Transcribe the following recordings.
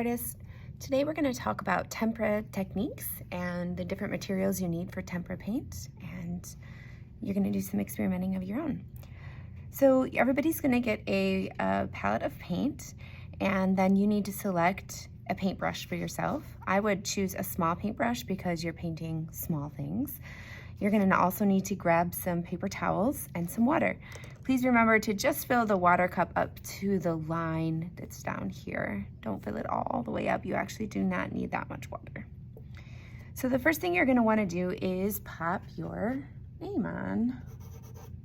artists. Today we're going to talk about tempera techniques and the different materials you need for tempera paint, and you're going to do some experimenting of your own. So everybody's going to get a palette of paint, and then you need to select a paintbrush for yourself. I would choose a small paintbrush because you're painting small things. You're going to also need to grab some paper towels and some water. Please remember to just fill the water cup up to the line that's down here. Don't fill it all the way up. You actually do not need that much water. So the first thing you're going to want to do is pop your name on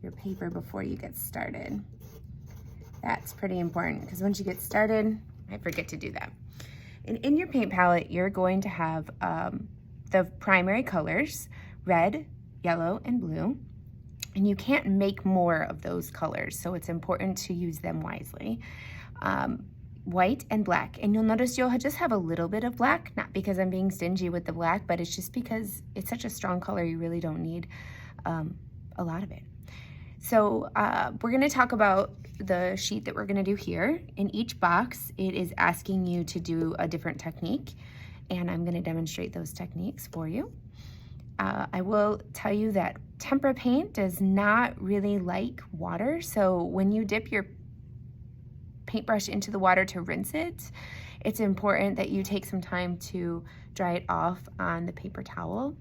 your paper before you get started. That's pretty important because once you get started, I forget to do that. And in your paint palette, you're going to have the primary colors, red, yellow, and blue. And you can't make more of those colors, so it's important to use them wisely. White and black, and you'll notice you'll just have a little bit of black, not because I'm being stingy with the black, but it's just because it's such a strong color, you really don't need a lot of it. So we're gonna talk about the sheet that we're gonna do here. In each box, it is asking you to do a different technique, and I'm gonna demonstrate those techniques for you. I will tell you that tempera paint does not really like water, so when you dip your paintbrush into the water to rinse it, it's important that you take some time to dry it off on the paper towel.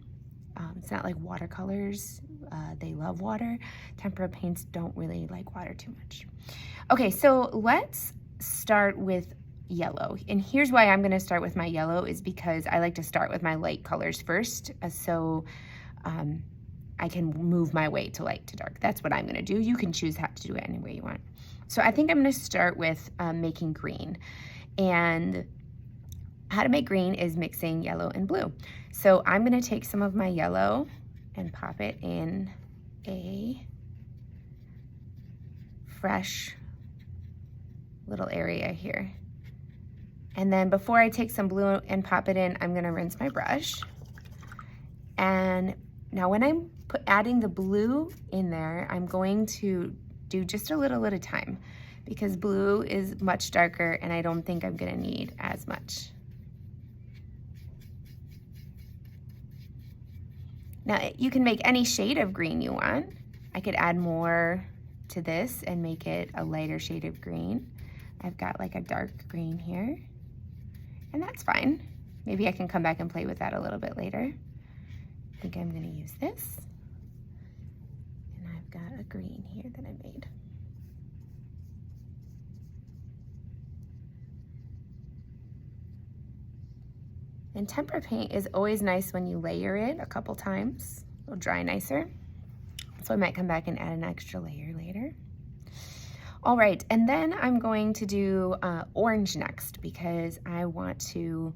It's not like watercolors, they love water. Tempera paints don't really like water too much. Okay, so let's start with yellow. And here's why I'm gonna start with my yellow is because I like to start with my light colors first, so I can move my way to light to dark. That's what I'm gonna do. You can choose how to do it any way you want. So I think I'm gonna start with making green. And how to make green is mixing yellow and blue. So I'm gonna take some of my yellow and pop it in a fresh little area here. And then before I take some blue and pop it in, I'm gonna rinse my brush. And now when I'm adding the blue in there, I'm going to do just a little at a time because blue is much darker and I don't think I'm gonna need as much. Now you can make any shade of green you want. I could add more to this and make it a lighter shade of green. I've got like a dark green here. And that's fine. Maybe I can come back and play with that a little bit later. I think I'm gonna use this. And I've got a green here that I made. And tempera paint is always nice when you layer it a couple times. It'll dry nicer. So I might come back and add an extra layer later. All right, and then I'm going to do orange next because I want to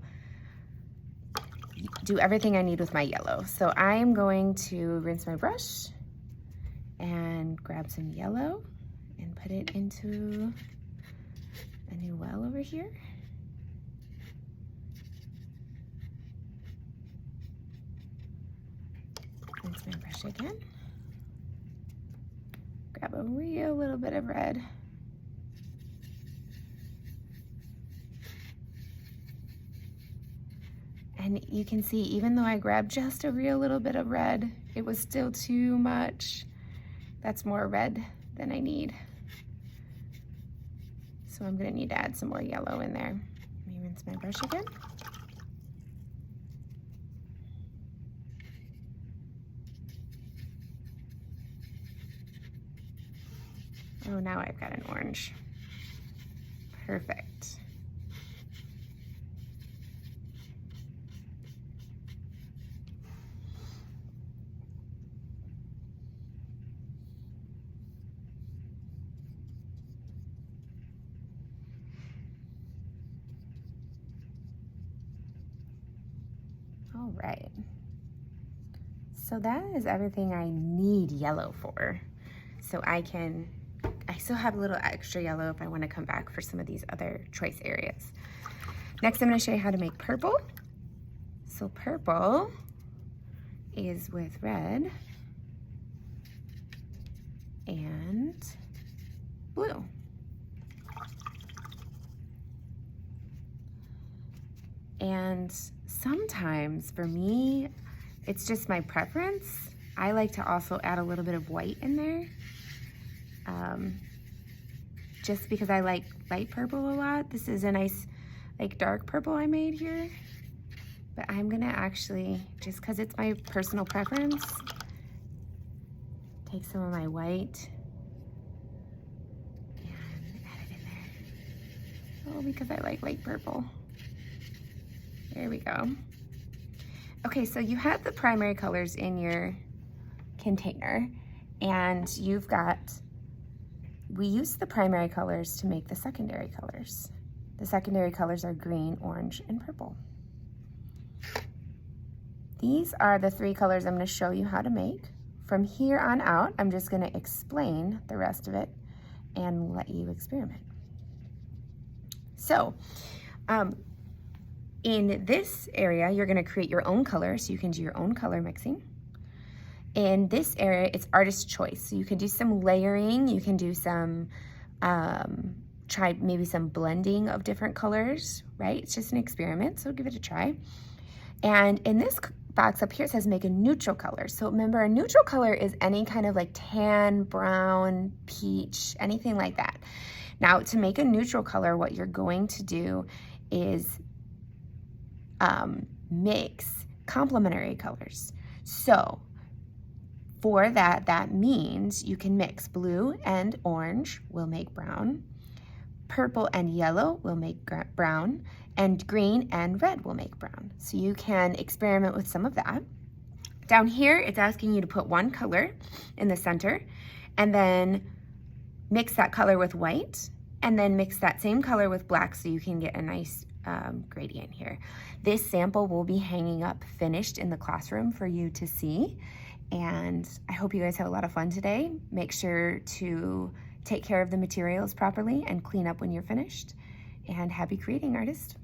do everything I need with my yellow. So I'm going to rinse my brush and grab some yellow and put it into a new well over here. Rinse my brush again. Grab a real little bit of red. And you can see, even though I grabbed just a real little bit of red, it was still too much. That's more red than I need. So I'm gonna need to add some more yellow in there. Let me rinse my brush again. Oh, now I've got an orange. Perfect. All right. So that is everything I need yellow for. So I still have a little extra yellow if I want to come back for some of these other choice areas. Next, I'm going to show you how to make purple. So purple is with red and blue. And sometimes for me, it's just my preference. I like to also add a little bit of white in there. Just because I like light purple a lot. This is a nice like dark purple I made here. But I'm gonna actually, just because it's my personal preference, take some of my white and add it in there. Oh, because I like light purple. There we go. Okay, so you have the primary colors in your container, and you've got, we use the primary colors to make the secondary colors. The secondary colors are green, orange, and purple. These are the 3 colors I'm going to show you how to make. From here on out, I'm just going to explain the rest of it and let you experiment. So, in this area, you're going to create your own color, so you can do your own color mixing. In this area, it's artist choice. So you can do some layering, you can do some, try maybe some blending of different colors, right? It's just an experiment, so give it a try. And in this box up here, it says make a neutral color. So remember, a neutral color is any kind of like tan, brown, peach, anything like that. Now, to make a neutral color, what you're going to do is mix complementary colors. So for that, that means you can mix blue and orange will make brown, purple and yellow will make brown, and green and red will make brown. So you can experiment with some of that. Down here, it's asking you to put one color in the center and then mix that color with white and then mix that same color with black so you can get a nice gradient here. This sample will be hanging up finished in the classroom for you to see. And I hope you guys have a lot of fun today. Make sure to take care of the materials properly and clean up when you're finished. And happy creating, artist.